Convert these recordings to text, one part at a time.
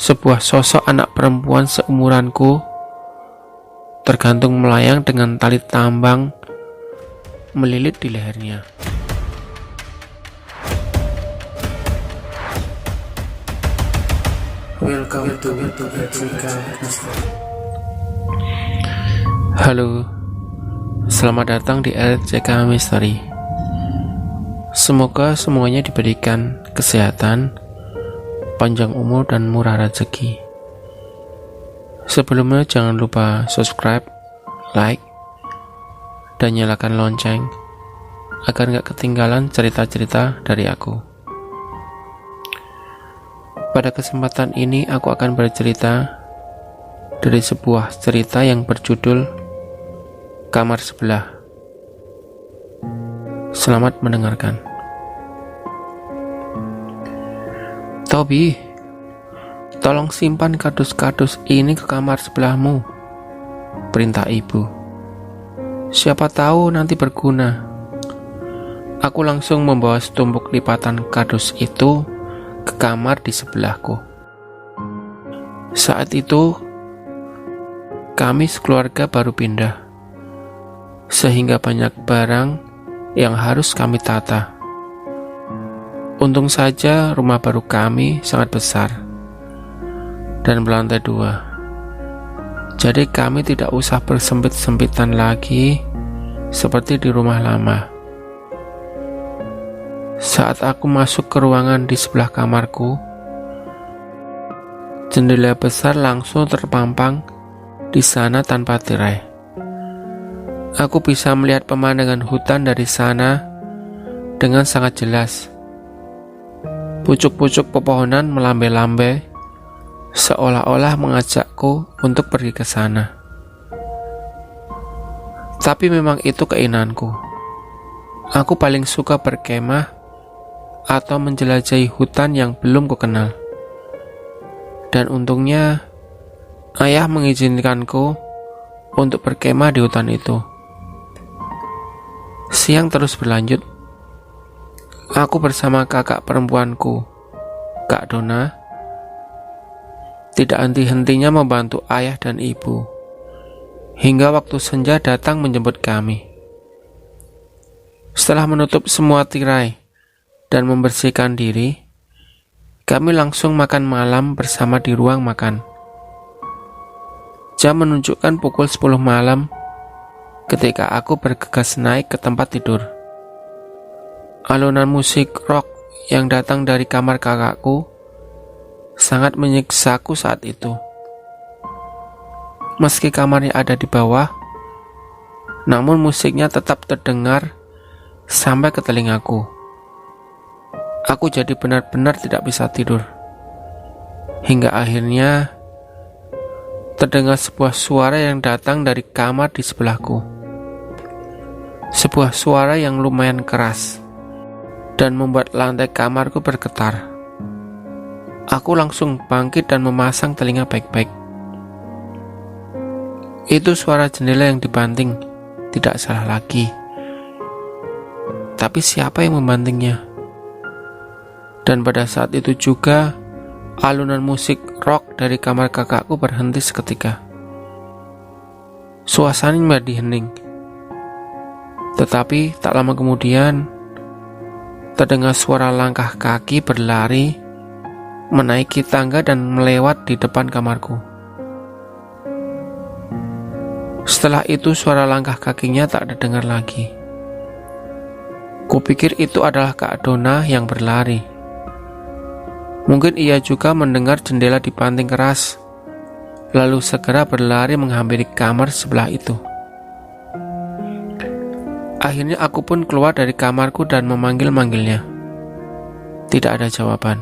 sebuah sosok anak perempuan seumuranku tergantung melayang dengan tali tambang melilit di lehernya. Welcome to Africa Mystery. Halo, selamat datang di RCK Mystery. Semoga semuanya diberikan kesehatan, panjang umur, dan murah rezeki. Sebelumnya jangan lupa subscribe, like, dan nyalakan lonceng agar gak ketinggalan cerita-cerita dari aku. Pada kesempatan ini aku akan bercerita dari sebuah cerita yang berjudul Kamar Sebelah. Selamat mendengarkan. Tobi, tolong simpan kardus-kardus ini ke kamar sebelahmu, perintah ibu. Siapa tahu nanti berguna. Aku langsung membawa setumpuk lipatan kardus itu ke kamar di sebelahku. Saat itu, kami sekeluarga baru pindah, sehingga banyak barang yang harus kami tata. Untung saja rumah baru kami sangat besar dan berlantai 2. Jadi kami tidak usah bersempit-sempitan lagi seperti di rumah lama. Saat aku masuk ke ruangan di sebelah kamarku, jendela besar langsung terpampang di sana tanpa tirai. Aku bisa melihat pemandangan hutan dari sana dengan sangat jelas. Pucuk-pucuk pepohonan melambai-lambai, seolah-olah mengajakku untuk pergi ke sana. Tapi memang itu keinginanku. Aku paling suka berkemah atau menjelajahi hutan yang belum kukenal. Dan untungnya, ayah mengizinkanku untuk berkemah di hutan itu. Siang terus berlanjut. Aku bersama kakak perempuanku, Kak Dona, tidak henti-hentinya membantu ayah dan ibu, hingga waktu senja datang menjemput kami. Setelah menutup semua tirai dan membersihkan diri, kami langsung makan malam bersama di ruang makan. Jam menunjukkan pukul 10 malam ketika aku bergegas naik ke tempat tidur. Alunan musik rock yang datang dari kamar kakakku sangat menyiksaku saat itu. Meski kamarnya ada di bawah, namun musiknya tetap terdengar sampai ke telingaku. Aku jadi benar-benar tidak bisa tidur. Hingga akhirnya terdengar sebuah suara yang datang dari kamar di sebelahku. Sebuah suara yang lumayan keras dan membuat lantai kamarku bergetar. Aku langsung bangkit dan memasang telinga baik-baik. Itu suara jendela yang dibanting, tidak salah lagi. Tapi siapa yang membantingnya? Dan pada saat itu juga, alunan musik rock dari kamar kakakku berhenti seketika. Suasana menjadi hening. Tetapi tak lama kemudian, terdengar suara langkah kaki berlari, menaiki tangga dan melewat di depan kamarku. Setelah itu suara langkah kakinya tak terdengar lagi. Kupikir itu adalah Kak Dona yang berlari. Mungkin ia juga mendengar jendela dibanting keras, lalu segera berlari menghampiri kamar sebelah itu. Akhirnya aku pun keluar dari kamarku dan memanggil-manggilnya. Tidak ada jawaban.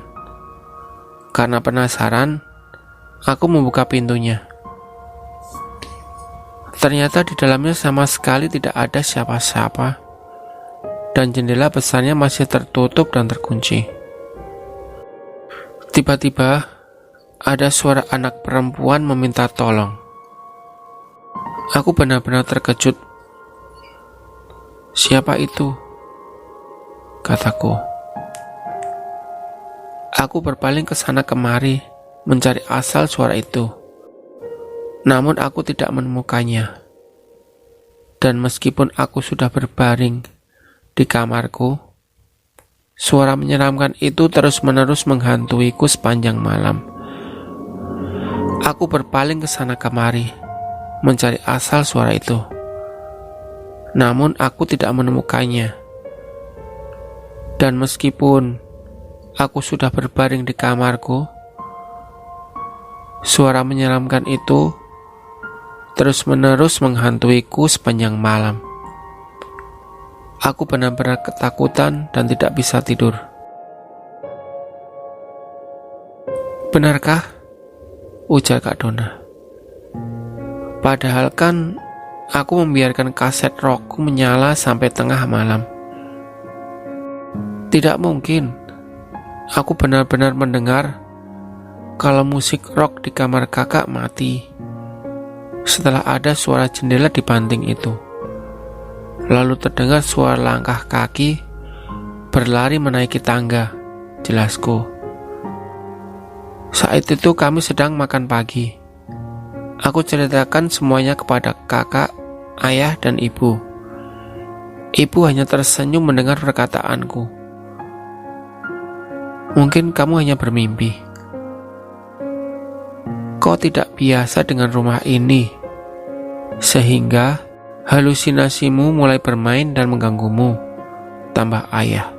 Karena penasaran, aku membuka pintunya. Ternyata di dalamnya sama sekali tidak ada siapa-siapa, dan jendela besarnya masih tertutup dan terkunci. Tiba-tiba, ada suara anak perempuan meminta tolong. Aku benar-benar terkejut. "Siapa itu?" kataku. Aku berpaling ke sana kemari mencari asal suara itu. Namun aku tidak menemukannya. Dan meskipun aku sudah berbaring di kamarku, suara menyeramkan itu terus-menerus menghantuiku sepanjang malam. Aku berpaling ke sana kemari, mencari asal suara itu. Namun aku tidak menemukannya. Dan meskipun aku sudah berbaring di kamarku, suara menyeramkan itu terus-menerus menghantuiku sepanjang malam. Aku benar-benar ketakutan dan tidak bisa tidur. "Benarkah?" ujar Kak Dona. "Padahal kan aku membiarkan kaset rockku menyala sampai tengah malam." "Tidak mungkin. Aku benar-benar mendengar kalau musik rock di kamar kakak mati setelah ada suara jendela dibanting itu. Lalu terdengar suara langkah kaki berlari menaiki tangga," jelasku. "Saat itu kami sedang makan pagi. Aku ceritakan semuanya kepada kakak, ayah, dan ibu. Ibu hanya tersenyum mendengar perkataanku. 'Mungkin kamu hanya bermimpi. Kau tidak biasa dengan rumah ini, sehingga halusinasimu mulai bermain dan mengganggumu,' tambah ayah.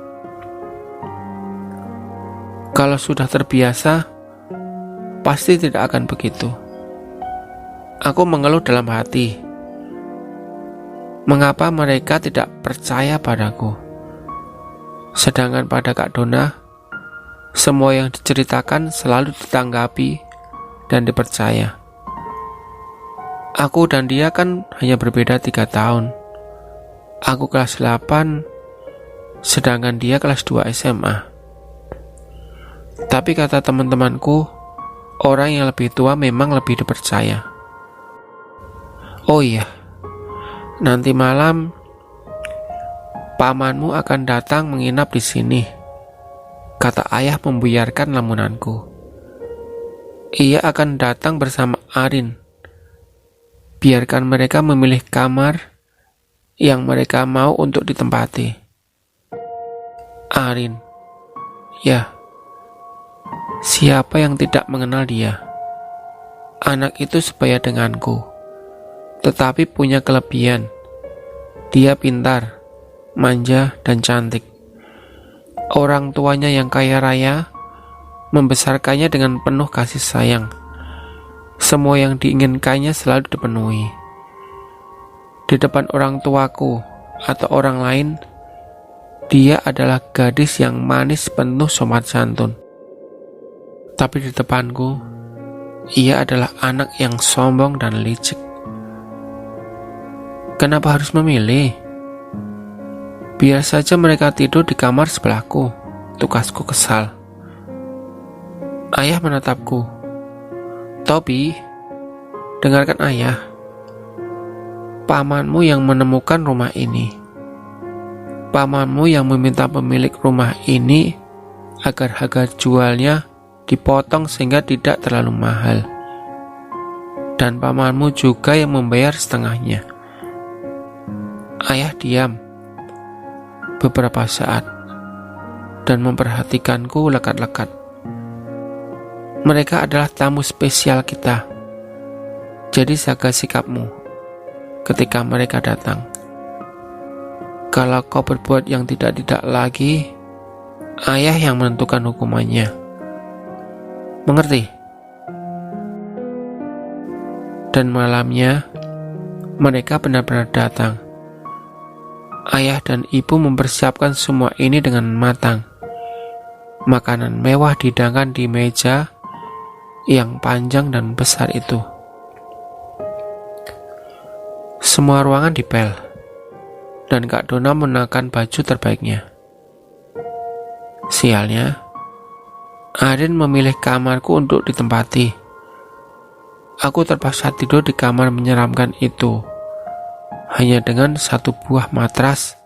"Kalau sudah terbiasa, pasti tidak akan begitu." Aku mengeluh dalam hati. Mengapa mereka tidak percaya padaku? Sedangkan pada Kak Dona, semua yang diceritakan selalu ditanggapi dan dipercaya. Aku dan dia kan hanya berbeda 3 tahun. Aku kelas 8, sedangkan dia kelas 2 SMA. Tapi kata teman-temanku, orang yang lebih tua memang lebih dipercaya. "Oh iya, nanti malam pamanmu akan datang menginap di sini," kata ayah membuyarkan lamunanku. "Ia akan datang bersama Arin. Biarkan mereka memilih kamar yang mereka mau untuk ditempati." Arin. Ya, siapa yang tidak mengenal dia? Anak itu sebaya denganku, tetapi punya kelebihan. Dia pintar, manja, dan cantik. Orang tuanya yang kaya raya membesarkannya dengan penuh kasih sayang. Semua yang diinginkannya selalu dipenuhi. Di depan orang tuaku atau orang lain, dia adalah gadis yang manis penuh sopan santun. Tapi di depanku, ia adalah anak yang sombong dan licik. Kenapa harus memilih? Biar saja mereka tidur di kamar sebelahku, tukasku kesal. Ayah menatapku. "Tobi, dengarkan ayah. Pamanmu yang menemukan rumah ini. Pamanmu yang meminta pemilik rumah ini agar harga jualnya dipotong sehingga tidak terlalu mahal. Dan pamanmu juga yang membayar setengahnya." Ayah diam beberapa saat dan memperhatikanku lekat-lekat. Mereka adalah tamu spesial kita. Jadi jaga sikapmu ketika mereka datang. Kalau kau berbuat yang tidak-tidak lagi, ayah yang menentukan hukumannya. Mengerti? Dan malamnya, mereka benar-benar datang. Ayah dan ibu mempersiapkan semua ini dengan matang. Makanan mewah dihidangkan di meja yang panjang dan besar itu. Semua ruangan dipel, dan Kak Dona mengenakan baju terbaiknya. Sialnya, Arin memilih kamarku untuk ditempati. Aku terpaksa tidur di kamar menyeramkan itu, hanya dengan satu buah matras,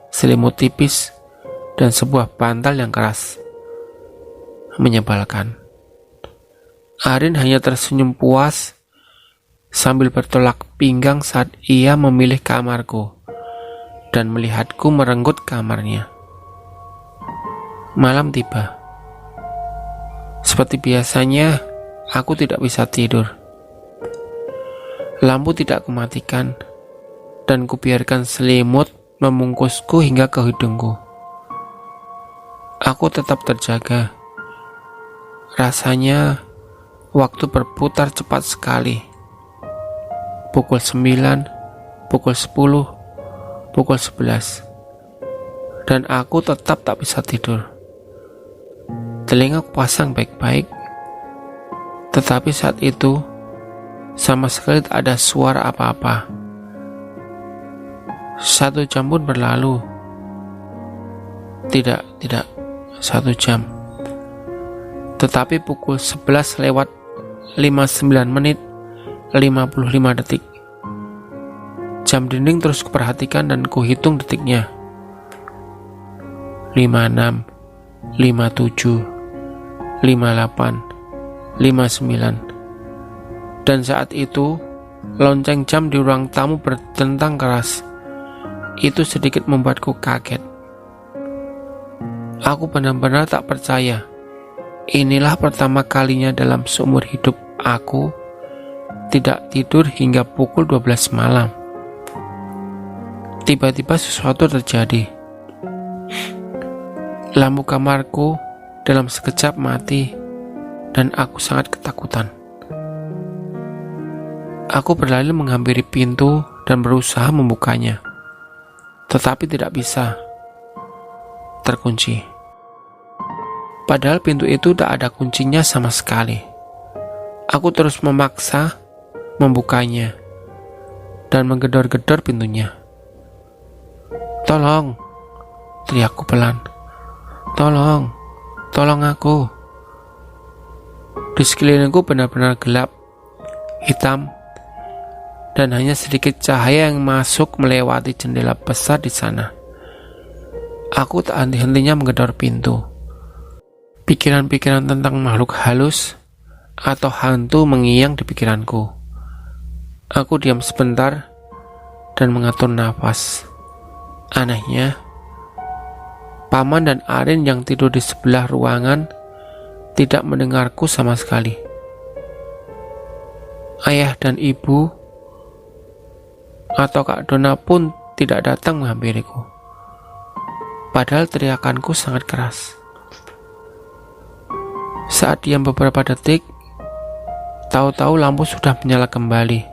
selimut tipis, dan sebuah bantal yang keras. Menyebalkan. Arin hanya tersenyum puas sambil bertolak pinggang saat ia memilih kamarku dan melihatku merenggut kamarnya. Malam tiba. Seperti biasanya, aku tidak bisa tidur. Lampu tidak kumatikan dan kubiarkan selimut membungkusku hingga ke hidungku. Aku tetap terjaga. Rasanya waktu berputar cepat sekali. Pukul 9, pukul 10, pukul 11. Dan aku tetap tak bisa tidur. Telingaku pasang baik-baik. Tetapi saat itu sama sekali tak ada suara apa-apa. 1 jam pun berlalu. Tidak 1 jam. Tetapi pukul 11 lewat 59 menit 55 detik. Jam dinding terus kuperhatikan dan kuhitung detiknya. 56, 57, 58, 59. Dan saat itu lonceng jam di ruang tamu berdentang keras. Itu sedikit membuatku kaget. Aku benar-benar tak percaya. Inilah pertama kalinya dalam seumur hidup aku tidak tidur hingga pukul 12 malam. Tiba-tiba sesuatu terjadi. Lampu kamarku dalam sekejap mati dan aku sangat ketakutan. Aku berlari menghampiri pintu dan berusaha membukanya. Tetapi tidak bisa. Terkunci. Padahal pintu itu tak ada kuncinya sama sekali. Aku terus memaksa membukanya dan menggedor-gedor pintunya. "Tolong!" teriakku pelan. "Tolong! Tolong aku!" Di sekelilingku benar-benar gelap, hitam, dan hanya sedikit cahaya yang masuk melewati jendela besar di sana. Aku tak henti-hentinya menggedor pintu. Pikiran-pikiran tentang makhluk halus atau hantu mengiang di pikiranku. Aku diam sebentar dan mengatur nafas. Anehnya, Paman dan Arin yang tidur di sebelah ruangan tidak mendengarku sama sekali. Ayah dan ibu atau Kak Dona pun tidak datang menghampiriku. Padahal teriakanku sangat keras. Saat diam beberapa detik, tahu-tahu lampu sudah menyala kembali.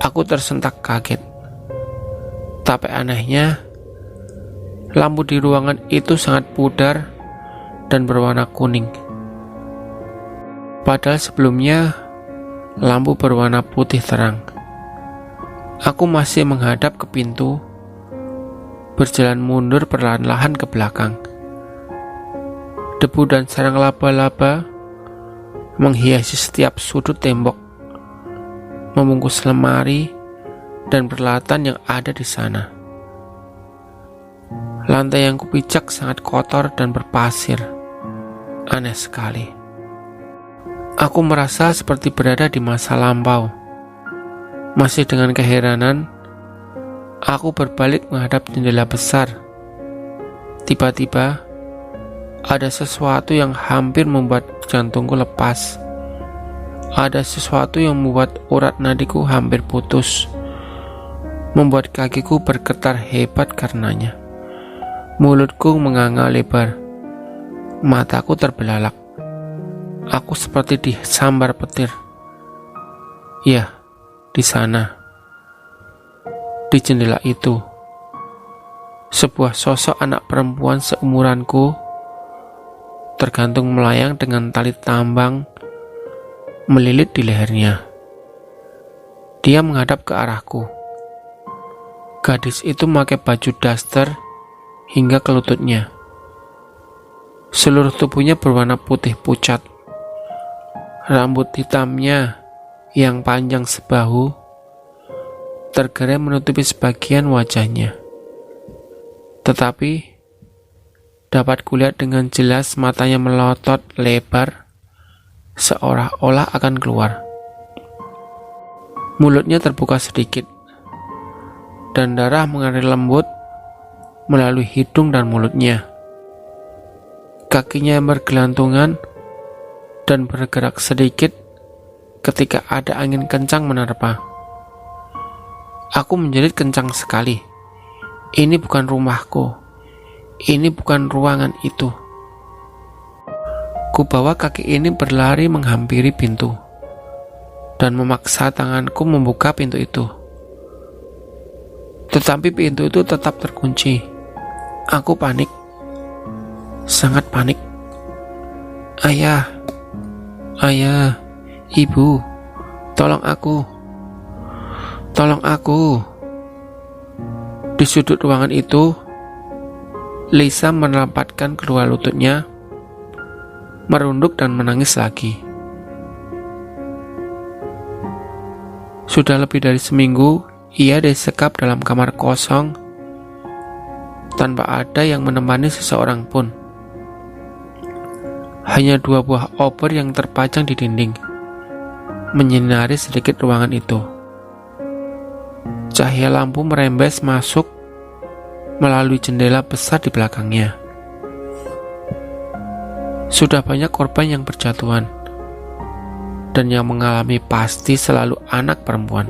Aku tersentak kaget. Tapi anehnya, lampu di ruangan itu sangat pudar dan berwarna kuning. Padahal sebelumnya, lampu berwarna putih terang. Aku masih menghadap ke pintu, berjalan mundur perlahan-lahan ke belakang. Debu dan sarang laba-laba menghiasi setiap sudut tembok, membungkus lemari dan peralatan yang ada di sana. Lantai yang kupijak sangat kotor dan berpasir. Aneh sekali. Aku merasa seperti berada di masa lampau. Masih dengan keheranan, aku berbalik menghadap jendela besar. Tiba-tiba, ada sesuatu yang hampir membuat jantungku lepas. Ada sesuatu yang membuat urat nadiku hampir putus, membuat kakiku bergetar hebat karenanya. Mulutku menganga lebar, mataku terbelalak. Aku seperti disambar petir. Ya, di sana, di jendela itu, sebuah sosok anak perempuan seumuranku tergantung melayang dengan tali tambang melilit di lehernya. Dia menghadap ke arahku. Gadis itu memakai baju daster hingga ke lututnya. Seluruh tubuhnya berwarna putih pucat. Rambut hitamnya yang panjang sebahu tergerai menutupi sebagian wajahnya. Tetapi dapat kulihat dengan jelas matanya melotot lebar seolah-olah akan keluar. Mulutnya terbuka sedikit, dan darah mengalir lembut melalui hidung dan mulutnya. Kakinya bergelantungan dan bergerak sedikit ketika ada angin kencang menerpa. Aku menjerit kencang sekali. Ini bukan rumahku. Ini bukan ruangan itu. Kubawa kaki ini berlari menghampiri pintu dan memaksa tanganku membuka pintu itu. Tetapi pintu itu tetap terkunci. Aku panik. Sangat panik. Ayah, ibu, tolong aku. Tolong aku. Di sudut ruangan itu, Lisa melempatkan kedua lututnya, merunduk dan menangis lagi. Sudah lebih dari seminggu, ia disekap dalam kamar kosong tanpa ada yang menemani seseorang pun. Hanya 2 buah obor yang terpajang di dinding menyinari sedikit ruangan itu. Cahaya lampu merembes masuk melalui jendela besar di belakangnya. Sudah banyak korban yang berjatuhan, dan yang mengalami pasti selalu anak perempuan.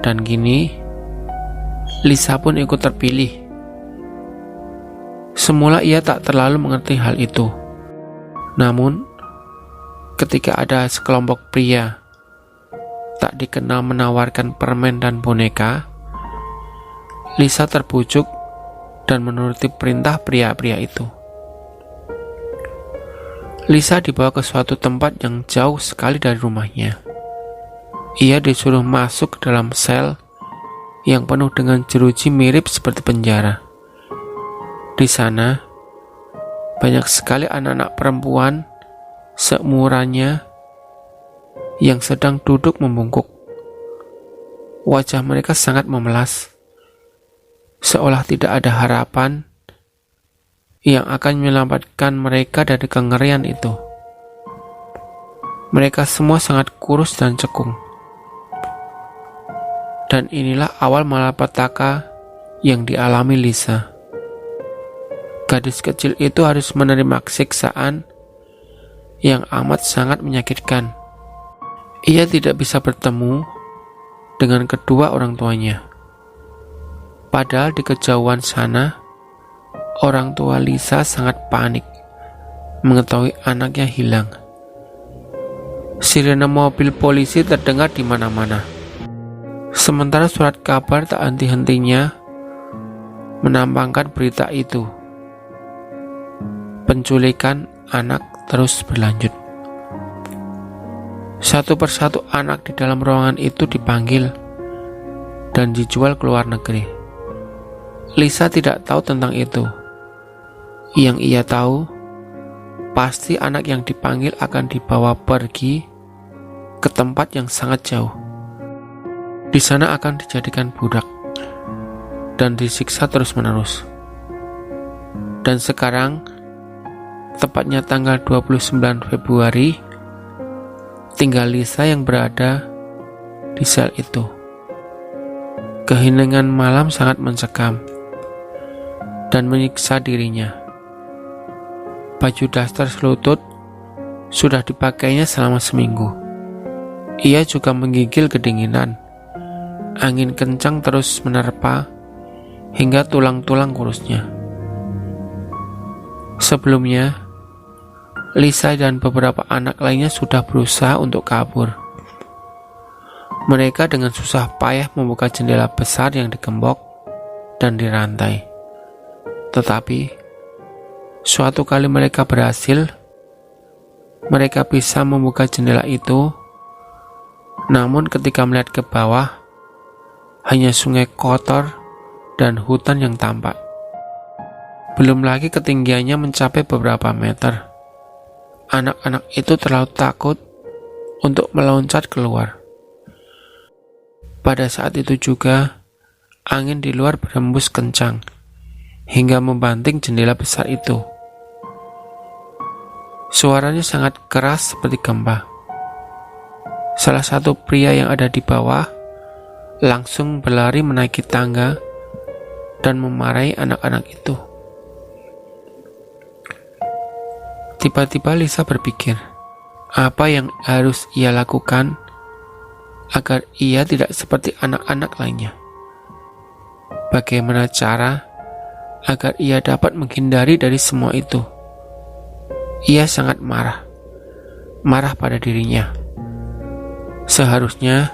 Dan kini, Lisa pun ikut terpilih. Semula ia tak terlalu mengerti hal itu. Namun, ketika ada sekelompok pria tak dikenal menawarkan permen dan boneka, Lisa terbujuk dan menuruti perintah pria-pria itu. Lisa dibawa ke suatu tempat yang jauh sekali dari rumahnya. Ia disuruh masuk ke dalam sel yang penuh dengan jeruji mirip seperti penjara. Di sana, banyak sekali anak-anak perempuan seumurannya yang sedang duduk membungkuk. Wajah mereka sangat memelas, seolah tidak ada harapan yang akan menyelamatkan mereka dari kengerian itu. Mereka semua sangat kurus dan cekung. Dan inilah awal malapetaka yang dialami Lisa. Gadis kecil itu harus menerima siksaan yang amat sangat menyakitkan. Ia tidak bisa bertemu dengan kedua orang tuanya. Padahal di kejauhan sana, orang tua Lisa sangat panik mengetahui anaknya hilang. Sirene mobil polisi terdengar di mana-mana. Sementara surat kabar tak henti-hentinya menampangkan berita itu. Penculikan anak terus berlanjut. Satu persatu anak di dalam ruangan itu dipanggil dan dijual ke luar negeri. Lisa tidak tahu tentang itu. Yang ia tahu, pasti anak yang dipanggil akan dibawa pergi ke tempat yang sangat jauh. Di sana akan dijadikan budak dan disiksa terus-menerus. Dan sekarang, tepatnya tanggal 29 Februari, tinggal Lisa yang berada di sel itu. Keheningan malam sangat mencekam dan menyiksa dirinya. Baju daster selutut sudah dipakainya selama seminggu. Ia juga menggigil kedinginan. Angin kencang terus menerpa hingga tulang-tulang kurusnya. Sebelumnya, Lisa dan beberapa anak lainnya sudah berusaha untuk kabur. Mereka dengan susah payah membuka jendela besar yang digembok dan dirantai. Tetapi, suatu kali mereka berhasil, mereka bisa membuka jendela itu. Namun ketika melihat ke bawah, hanya sungai kotor dan hutan yang tampak. Belum lagi ketinggiannya mencapai beberapa meter. Anak-anak itu terlalu takut untuk meloncat keluar. Pada saat itu juga, angin di luar berhembus kencang hingga membanting jendela besar itu. Suaranya sangat keras seperti gempa. Salah satu pria yang ada di bawah langsung berlari menaiki tangga dan memarahi anak-anak itu. Tiba-tiba Lisa berpikir, apa yang harus ia lakukan agar ia tidak seperti anak-anak lainnya. Bagaimana cara agar ia dapat menghindari dari semua itu? Ia sangat marah pada dirinya. Seharusnya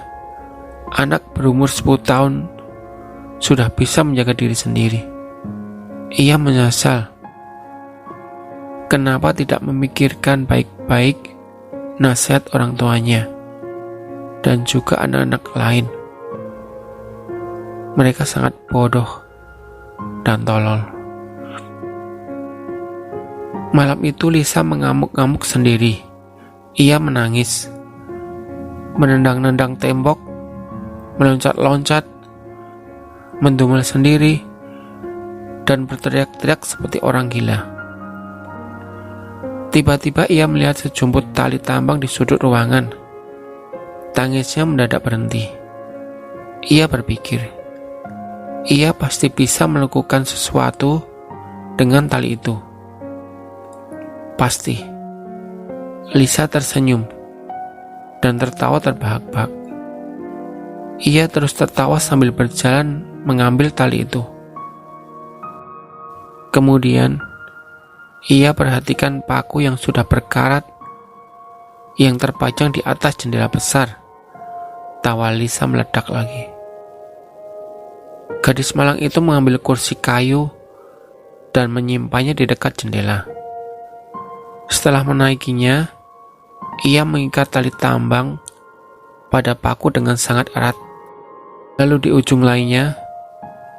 anak berumur 10 tahun sudah bisa menjaga diri sendiri. Ia menyesal. Kenapa tidak memikirkan baik-baik nasihat orang tuanya dan juga anak-anak lain? Mereka sangat bodoh dan tolol. Malam itu Lisa mengamuk-ngamuk sendiri. Ia menangis, menendang-nendang tembok, meloncat-loncat, mendumel sendiri, dan berteriak-teriak seperti orang gila. Tiba-tiba ia melihat sejumput tali tambang di sudut ruangan. Tangisnya mendadak berhenti. Ia berpikir, ia pasti bisa melakukan sesuatu dengan tali itu. Pasti. Lisa tersenyum dan tertawa terbahak-bahak. Ia terus tertawa sambil berjalan mengambil tali itu. Kemudian, ia perhatikan paku yang sudah berkarat yang terpajang di atas jendela besar. Tawa Lisa meledak lagi. Gadis malang itu mengambil kursi kayu dan menyimpannya di dekat jendela. Setelah menaikinya, ia mengikat tali tambang pada paku dengan sangat erat. Lalu di ujung lainnya,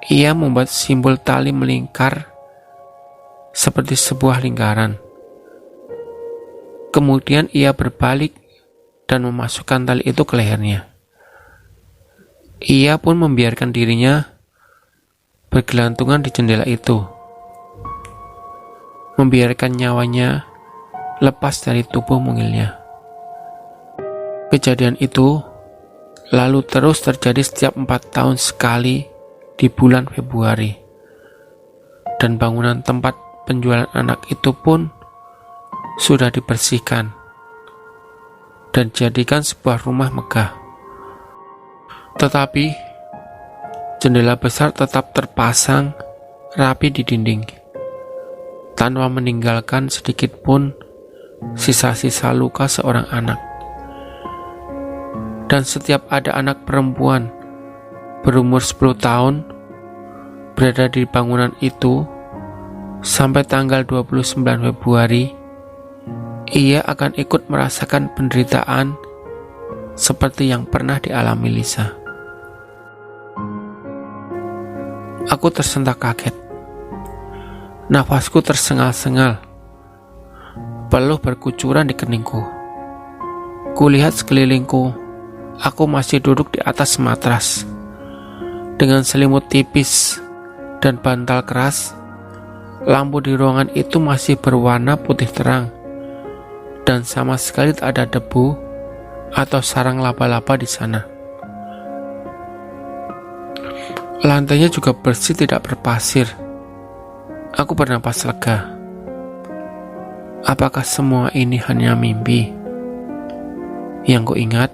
ia membuat simbol tali melingkar seperti sebuah lingkaran. Kemudian ia berbalik dan memasukkan tali itu ke lehernya. Ia pun membiarkan dirinya bergelantungan di jendela itu, membiarkan nyawanya lepas dari tubuh mungilnya. Kejadian itu lalu terus terjadi setiap 4 tahun sekali di bulan Februari, dan bangunan tempat penjualan anak itu pun sudah dibersihkan dan dijadikan sebuah rumah megah. Tetapi jendela besar tetap terpasang rapi di dinding, tanpa meninggalkan sedikit pun sisa-sisa luka seorang anak. Dan setiap ada anak perempuan berumur 10 tahun berada di bangunan itu sampai tanggal 29 Februari, ia akan ikut merasakan penderitaan seperti yang pernah dialami Lisa. Aku tersentak kaget. Nafasku tersengal-sengal. Peluh berkucuran di keningku. Kulihat sekelilingku. Aku masih duduk di atas matras dengan selimut tipis dan bantal keras. Lampu di ruangan itu masih berwarna putih terang dan sama sekali tak ada debu atau sarang laba-laba di sana. Lantainya juga bersih, tidak berpasir. Aku bernapas lega. Apakah semua ini hanya mimpi? Yang kuingat,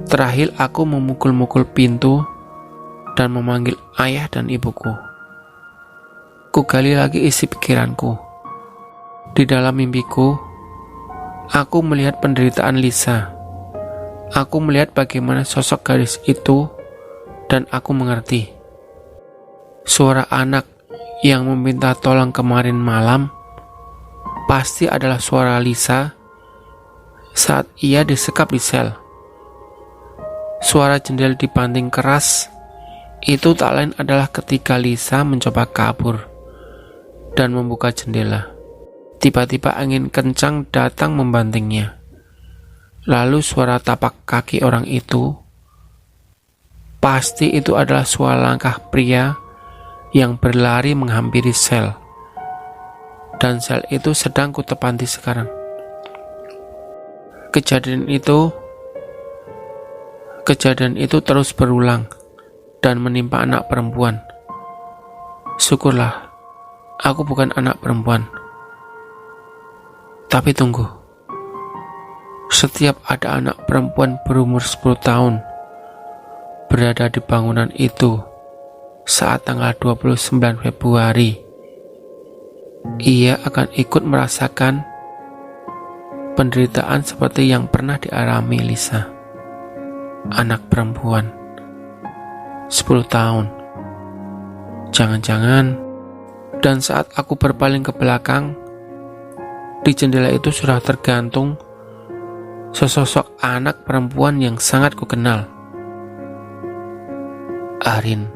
terakhir aku memukul-mukul pintu dan memanggil ayah dan ibuku. Kugali lagi isi pikiranku. Di dalam mimpiku, aku melihat penderitaan Lisa. Aku melihat bagaimana sosok gadis itu dan aku mengerti. Suara anak yang meminta tolong kemarin malam pasti adalah suara Lisa saat ia disekap di sel. Suara jendela dibanting keras itu tak lain adalah ketika Lisa mencoba kabur dan membuka jendela. Tiba-tiba angin kencang datang membantingnya. Lalu suara tapak kaki orang itu, pasti itu adalah suara langkah pria yang berlari menghampiri sel. dan sel itu sedang kutepati sekarang. Kejadian itu terus berulang dan menimpa anak perempuan. Syukurlah, aku bukan anak perempuan. Tapi tunggu, setiap ada anak perempuan berumur 10 tahun berada di bangunan itu saat tanggal 29 Februari, ia akan ikut merasakan penderitaan seperti yang pernah dialami Lisa, anak perempuan 10 tahun. Jangan-jangan, dan saat aku berpaling ke belakang, di jendela itu sudah tergantung sesosok anak perempuan yang sangat kukenal. Arin.